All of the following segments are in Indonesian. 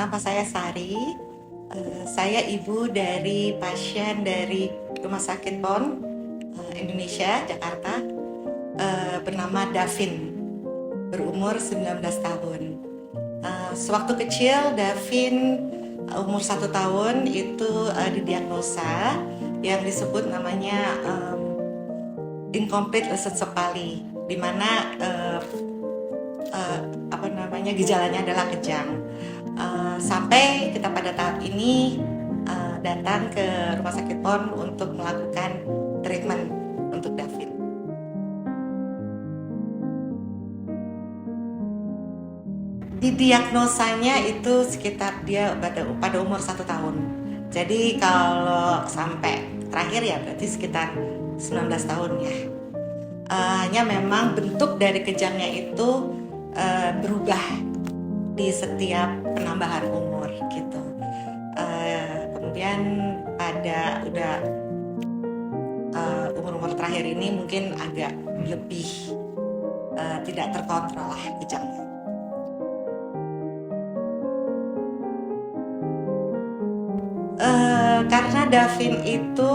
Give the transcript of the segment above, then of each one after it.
Nama saya Sari. Saya ibu dari pasien dari Rumah Sakit PON Indonesia, Jakarta, bernama Davin, berumur 19 tahun. Sewaktu kecil, Davin umur 1 tahun itu didiagnosa yang disebut namanya incomplete leukoencephaly, di mana gejalanya adalah kejang. Sampai kita pada tahap ini datang ke Rumah Sakit PON untuk melakukan treatment untuk Davin. Didiagnosanya itu sekitar dia pada umur 1 tahun. Jadi kalau sampai terakhir ya berarti sekitar 19 tahun ya. Hanya memang bentuk dari kejangnya itu berubah di setiap penambahan umur gitu. Kemudian pada umur-umur terakhir ini mungkin agak lebih tidak terkontrol lah kejangnya. Karena Davin itu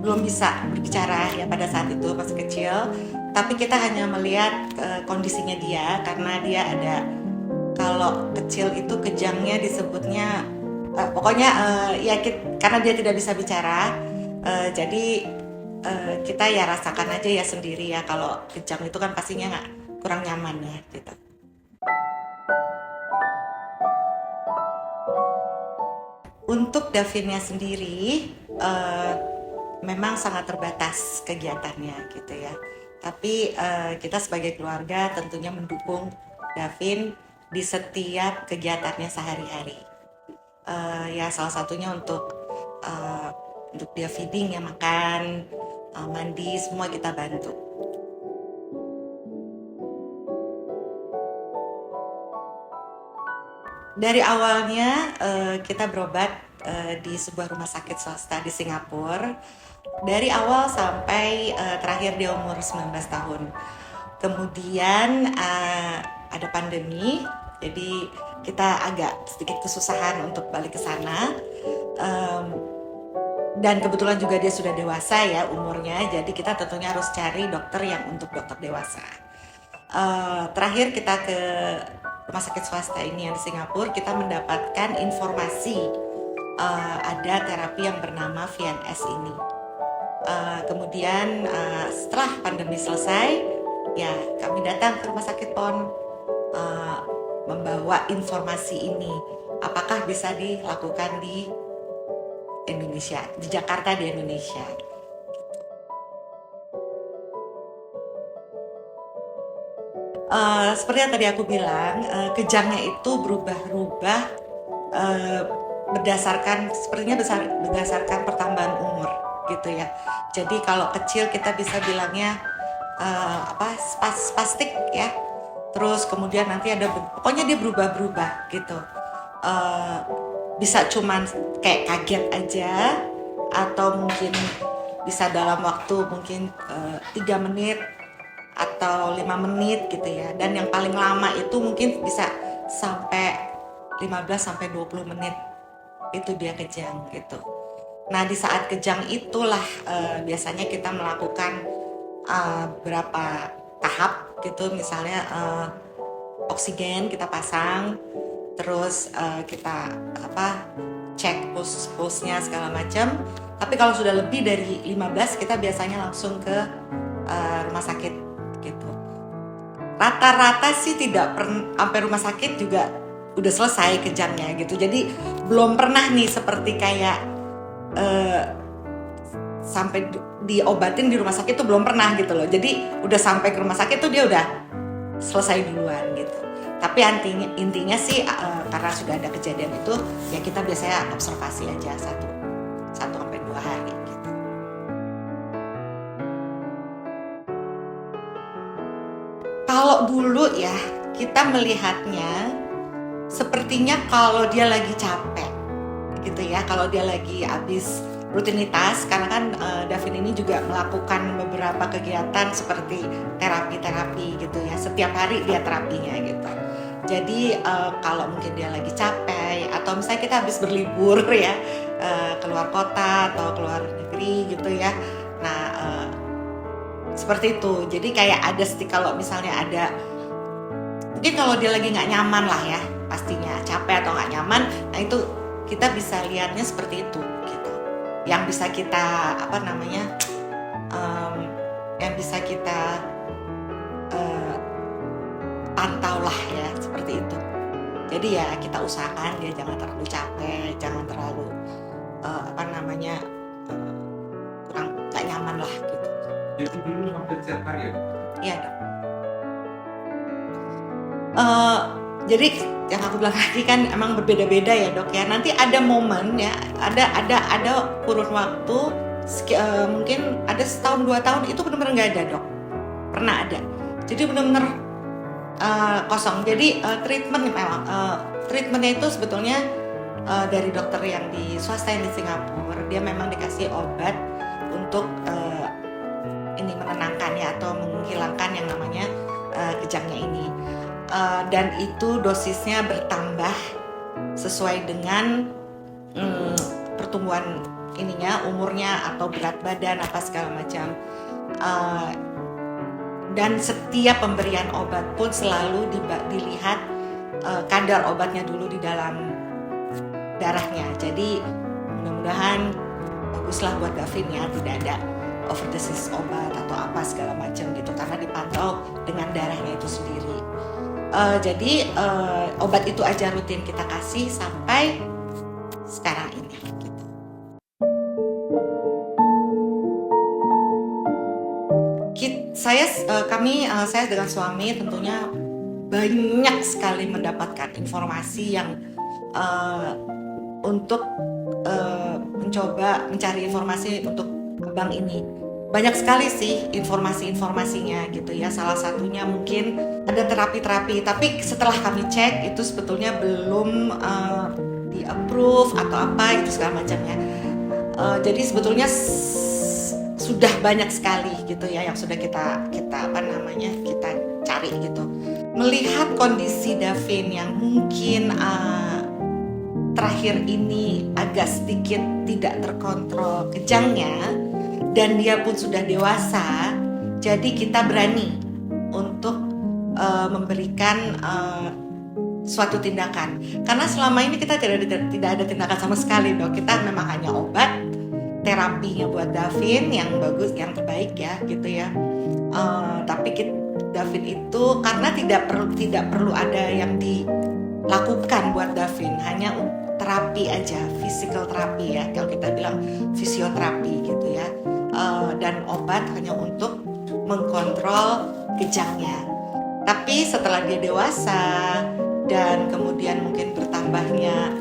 belum bisa berbicara ya pada saat itu masih kecil, tapi kita hanya melihat kondisinya dia, karena dia ada, kalau kecil itu kejangnya disebutnya karena dia tidak bisa bicara, jadi kita ya rasakan aja ya sendiri ya, kalau kejang itu kan pastinya kurang nyaman ya gitu. Untuk Davinnya sendiri memang sangat terbatas kegiatannya gitu ya. Tapi kita sebagai keluarga tentunya mendukung Davin di setiap kegiatannya sehari-hari. Ya salah satunya untuk dia feeding ya, makan, mandi, semua kita bantu. Dari awalnya kita berobat di sebuah rumah sakit swasta di Singapura. Dari awal sampai terakhir dia umur 19 tahun. Kemudian ada pandemi, jadi kita agak sedikit kesusahan untuk balik ke sana. Dan kebetulan juga dia sudah dewasa ya umurnya, jadi kita tentunya harus cari dokter yang untuk dokter dewasa. Terakhir kita ke rumah sakit swasta ini yang di Singapura, kita mendapatkan informasi ada terapi yang bernama VNS ini. Kemudian setelah pandemi selesai, ya kami datang ke rumah sakit PON membawa informasi ini, apakah bisa dilakukan di Indonesia, di Jakarta, di Indonesia. Seperti yang tadi aku bilang, kejangnya itu berubah-ubah berdasarkan pertambahan umur gitu ya. Jadi kalau kecil kita bisa bilangnya spastik ya. Terus kemudian nanti pokoknya dia berubah-berubah gitu. Bisa cuman kayak kaget aja, atau mungkin bisa dalam waktu mungkin 3 menit atau 5 menit gitu ya. Dan yang paling lama itu mungkin bisa sampai 15-20 menit itu dia kejang gitu. Nah di saat kejang itulah biasanya kita melakukan berapa tahap gitu. Misalnya oksigen kita pasang, terus kita cek pulsnya segala macam. Tapi kalau sudah lebih dari 15 kita biasanya langsung ke rumah sakit gitu. Rata-rata sih tidak sampai rumah sakit juga udah selesai kejangnya gitu. Jadi belum pernah nih seperti kayak sampai diobatin di rumah sakit tuh belum pernah gitu loh. Jadi udah sampai ke rumah sakit tuh dia udah selesai duluan gitu. Tapi intinya sih karena sudah ada kejadian itu, ya kita biasanya observasi aja 1-2 hari gitu. Kalau dulu ya kita melihatnya sepertinya kalau dia lagi capek gitu ya, kalau dia lagi habis rutinitas, karena kan Davin ini juga melakukan beberapa kegiatan seperti terapi gitu ya, setiap hari dia terapinya gitu. Jadi kalau mungkin dia lagi capek atau misalnya kita habis berlibur ya, keluar kota atau keluar negeri gitu ya. Nah seperti itu. Jadi kayak ada kalau misalnya ada, mungkin kalau dia lagi nggak nyaman lah ya, pastinya capek atau nggak nyaman. Nah itu kita bisa lihatnya seperti itu gitu. Yang bisa kita yang bisa kita pantau lah ya, seperti itu. Jadi ya kita usahakan dia jangan terlalu capek, jangan terlalu kurang nggak nyaman lah gitu. Jadi dulu hampir setiap hari ya? Iya dok. Jadi yang aku bilang tadi kan emang berbeda-beda ya dok ya. Nanti ada momen ya, ada kurun waktu mungkin ada setahun 2 tahun itu benar-benar nggak ada dok. Pernah ada. Jadi benar-benar kosong. Jadi treatmentnya itu sebetulnya dari dokter yang di swasta yang di Singapura, dia memang dikasih obat untuk ini menenangkan ya atau menghilangkan yang namanya kejangnya ini. Dan itu dosisnya bertambah sesuai dengan pertumbuhan ininya, umurnya atau berat badan apa segala macam. Dan setiap pemberian obat pun selalu dilihat kadar obatnya dulu di dalam darahnya. Jadi mudah-mudahan baguslah buat Davin ya, tidak ada overdosis obat atau apa segala macam gitu, karena dipantau dengan darahnya itu sendiri. Jadi obat itu aja rutin kita kasih sampai sekarang ini gitu. Saya dengan suami tentunya banyak sekali mendapatkan informasi yang untuk mencoba mencari informasi untuk bank ini. Banyak sekali sih informasi-informasinya gitu ya. Salah satunya mungkin ada terapi-terapi, tapi setelah kami cek itu sebetulnya belum di approve atau apa itu segala macamnya. Jadi sebetulnya sudah banyak sekali gitu ya yang sudah kita cari gitu. Melihat kondisi Davin yang mungkin terakhir ini agak sedikit tidak terkontrol kejangnya, dan dia pun sudah dewasa, jadi kita berani untuk memberikan suatu tindakan. Karena selama ini kita tidak ada tindakan sama sekali dok. Kita memang hanya obat, terapinya buat Davin yang bagus, yang terbaik ya gitu ya. Tapi Davin itu karena tidak perlu ada yang dilakukan buat Davin, hanya terapi aja, physical terapi ya, kalau kita bilang fisioterapi gitu ya. Dan obat hanya untuk mengkontrol kejangnya. Tapi setelah dia dewasa dan kemudian mungkin bertambahnya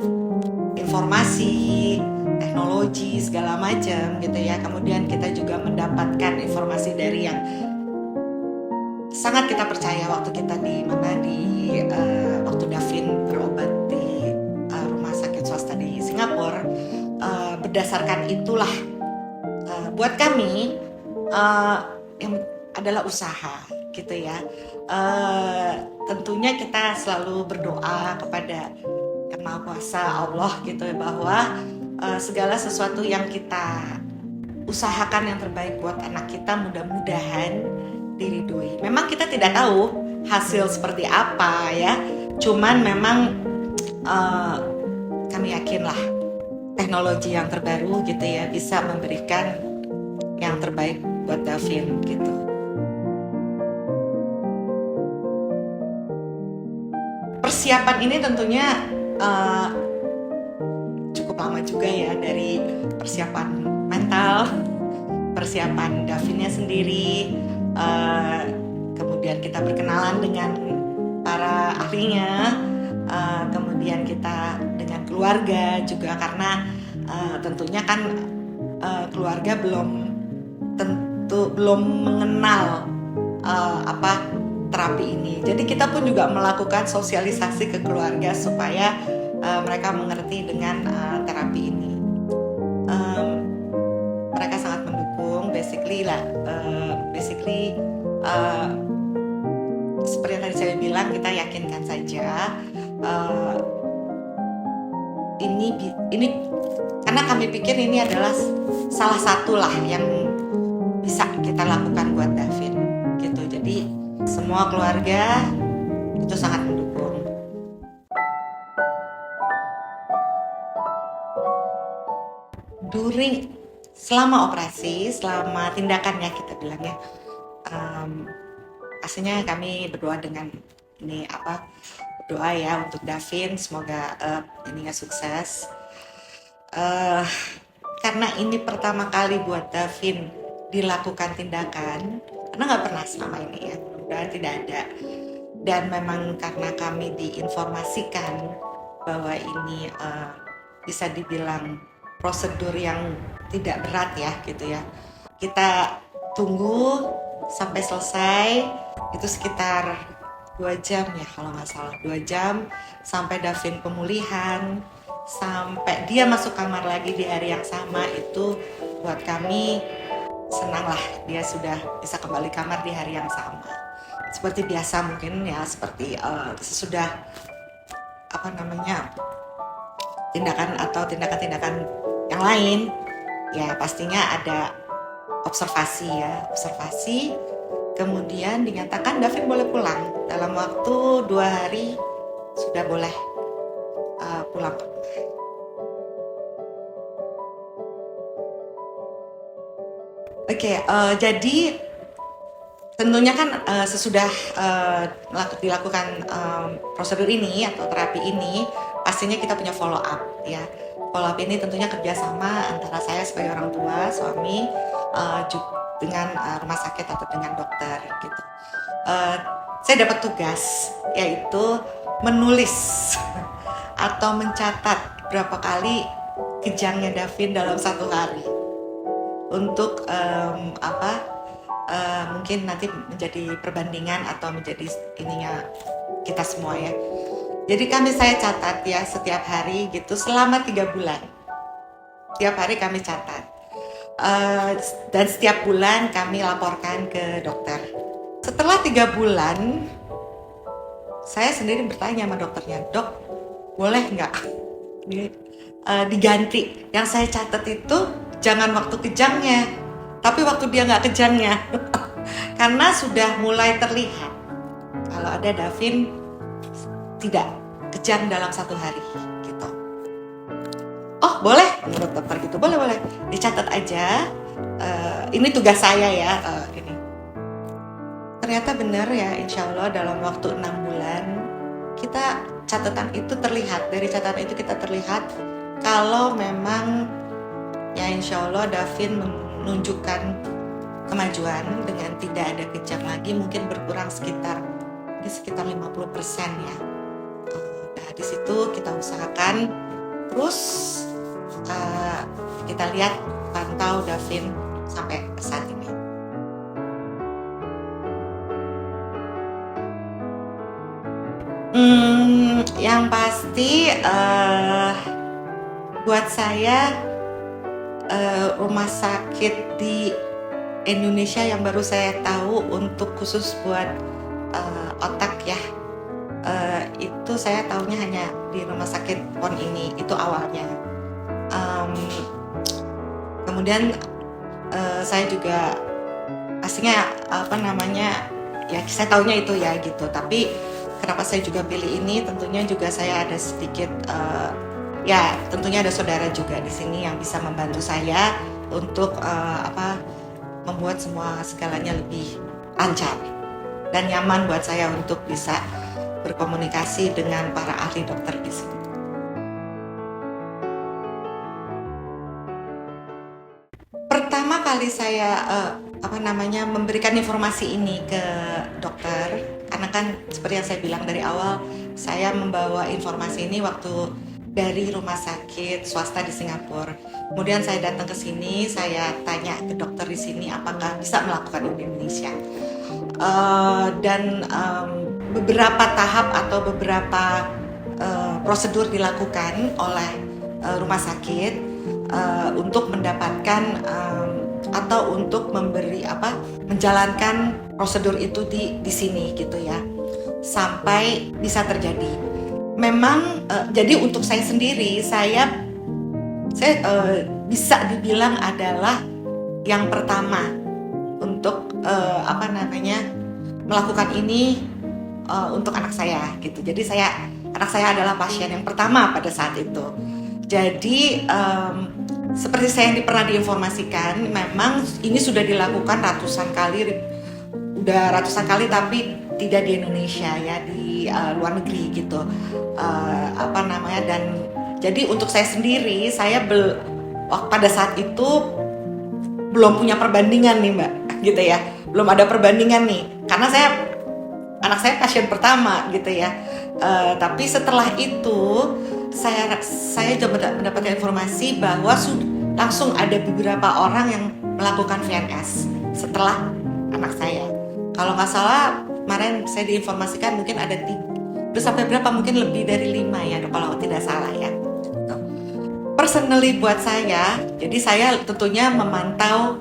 informasi, teknologi segala macam gitu ya. Kemudian kita juga mendapatkan informasi dari yang sangat kita percaya waktu kita waktu Davin berobat di rumah sakit swasta di Singapura. Berdasarkan itulah buat kami yang adalah usaha gitu ya. Tentunya kita selalu berdoa kepada Yang Maha Kuasa Allah gitu ya, bahwa segala sesuatu yang kita usahakan yang terbaik buat anak kita mudah-mudahan diridhoi. Memang kita tidak tahu hasil seperti apa ya, cuman memang kami yakinlah teknologi yang terbaru gitu ya bisa memberikan yang terbaik buat Davin gitu. Persiapan ini tentunya cukup lama juga ya, dari persiapan mental, persiapan Davinnya sendiri, kemudian kita berkenalan dengan para ahlinya, kemudian kita dengan keluarga juga, karena tentunya kan keluarga belum mengenal terapi ini. Jadi kita pun juga melakukan sosialisasi ke keluarga supaya mereka mengerti dengan terapi ini. Mereka sangat mendukung, basically seperti yang tadi saya bilang, sekarang kita yakinkan saja ini karena kami pikir ini adalah salah satu lah yang bisa kita lakukan buat Davin gitu. Jadi semua keluarga itu sangat mendukung. Selama operasi, selama tindakannya kita bilang ya, pastinya kami berdoa dengan berdoa ya untuk Davin, semoga ininya sukses. Karena ini pertama kali buat Davin dilakukan tindakan, karena nggak pernah selama ini ya, mudah-mudahan tidak ada. Dan memang karena kami diinformasikan bahwa ini bisa dibilang prosedur yang tidak berat ya gitu ya. Kita tunggu sampai selesai, itu sekitar 2 jam ya kalau nggak salah, 2 jam sampai Davin pemulihan, sampai dia masuk kamar lagi di hari yang sama. Itu buat kami senang lah, dia sudah bisa kembali kamar di hari yang sama. Seperti biasa mungkin ya, seperti sesudah tindakan atau tindakan-tindakan yang lain ya, pastinya ada observasi. Kemudian dinyatakan Davin boleh pulang dalam waktu 2 hari, sudah boleh pulang. Oke, jadi tentunya kan sesudah dilakukan prosedur ini atau terapi ini, pastinya kita punya follow up ya. Follow up ini tentunya kerjasama antara saya sebagai orang tua, suami, dengan rumah sakit atau dengan dokter gitu. Saya dapat tugas yaitu menulis atau mencatat berapa kali kejangnya Davin dalam 1 hari untuk mungkin nanti menjadi perbandingan atau menjadi ininya kita semua ya. Jadi saya catat ya setiap hari gitu selama 3 bulan. Tiap hari kami catat. Dan setiap bulan kami laporkan ke dokter. Setelah 3 bulan, saya sendiri bertanya sama dokternya, "Dok, boleh nggak diganti? Yang saya catat itu jangan waktu kejangnya, tapi waktu dia nggak kejangnya." Karena sudah mulai terlihat kalau ada Davin tidak kejang dalam 1 hari gitu. "Oh boleh," menurut dokter gitu, boleh dicatat aja. Ini tugas saya ya. Ini ternyata benar ya, insya Allah dalam waktu 6 bulan kita catatan itu terlihat. Dari catatan itu kita terlihat kalau memang ya insya Allah Davin menunjukkan kemajuan dengan tidak ada kejang lagi, mungkin berkurang sekitar 50% ya. Nah di situ kita usahakan terus kita lihat, pantau Davin sampai saat ini. Yang pasti buat saya rumah sakit di Indonesia yang baru saya tahu untuk khusus buat otak ya, itu saya tahunya hanya di rumah sakit PON ini, itu awalnya. Kemudian saya juga pastinya ya saya tahunya itu ya gitu. Tapi kenapa saya juga pilih ini? Tentunya juga saya ada sedikit ya tentunya ada saudara juga di sini yang bisa membantu saya untuk membuat semua segalanya lebih lancar dan nyaman buat saya untuk bisa berkomunikasi dengan para ahli dokter di sini. Pertama kali saya memberikan informasi ini ke dokter, karena kan seperti yang saya bilang dari awal, saya membawa informasi ini waktu dari rumah sakit swasta di Singapura. Kemudian saya datang ke sini, saya tanya ke dokter di sini apakah bisa melakukan di Indonesia. Dan beberapa tahap atau beberapa prosedur dilakukan oleh rumah sakit untuk mendapatkan atau untuk menjalankan prosedur itu di sini gitu ya. sampai bisa terjadi. Memang jadi untuk saya sendiri, saya bisa dibilang adalah yang pertama untuk melakukan ini untuk anak saya gitu. Jadi anak saya adalah pasien yang pertama pada saat itu. Jadi seperti saya yang pernah diinformasikan, memang ini sudah dilakukan ratusan kali tapi tidak di Indonesia ya, di luar negeri gitu. Dan jadi untuk saya sendiri, pada saat itu belum punya perbandingan nih Mbak, gitu ya. Belum ada perbandingan nih, karena anak saya pasien pertama gitu ya. Tapi setelah itu saya coba mendapatkan informasi bahwa langsung ada beberapa orang yang melakukan VNS setelah anak saya. Kalau nggak salah kemarin saya diinformasikan mungkin ada 3, terus sampai berapa, mungkin lebih dari 5 ya kalau tidak salah ya. Personally buat saya, jadi saya tentunya memantau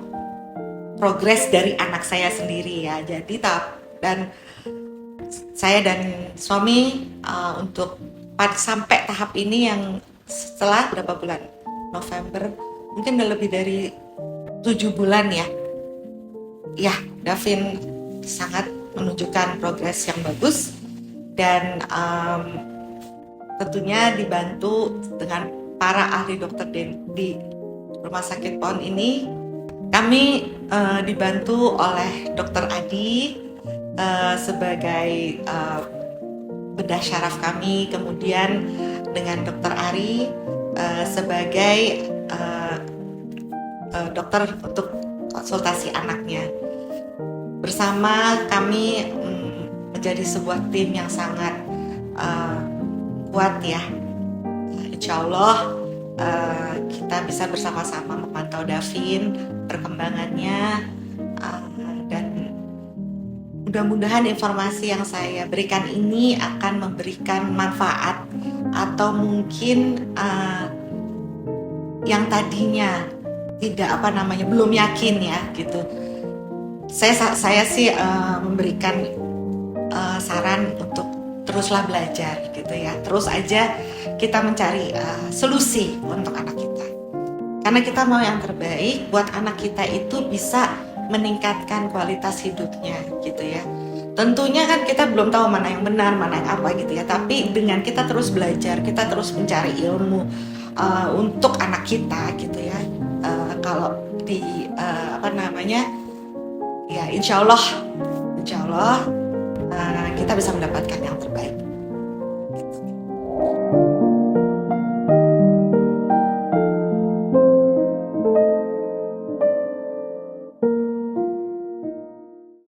progres dari anak saya sendiri ya. Jadi dan saya dan suami untuk sampai tahap ini yang setelah berapa bulan, November, mungkin udah lebih dari 7 bulan ya. Ya, Davin sangat menunjukkan progres yang bagus dan tentunya dibantu dengan para ahli dokter di Rumah Sakit PON ini. Kami dibantu oleh Dr. Adi sebagai bedah syaraf kami, kemudian dengan Dr. Ari sebagai dokter untuk konsultasi anaknya. Bersama kami menjadi sebuah tim yang sangat kuat ya. Insya Allah kita bisa bersama-sama memantau Davin, perkembangannya, dan mudah-mudahan informasi yang saya berikan ini akan memberikan manfaat, atau mungkin yang tadinya belum yakin ya gitu. Saya sih memberikan saran untuk teruslah belajar gitu ya. Terus aja kita mencari solusi untuk anak kita. Karena kita mau yang terbaik buat anak kita itu bisa meningkatkan kualitas hidupnya gitu ya. Tentunya kan kita belum tahu mana yang benar, mana yang apa gitu ya. Tapi dengan kita terus belajar, kita terus mencari ilmu untuk anak kita gitu ya. Kalau ya insya Allah kita bisa mendapatkan yang terbaik.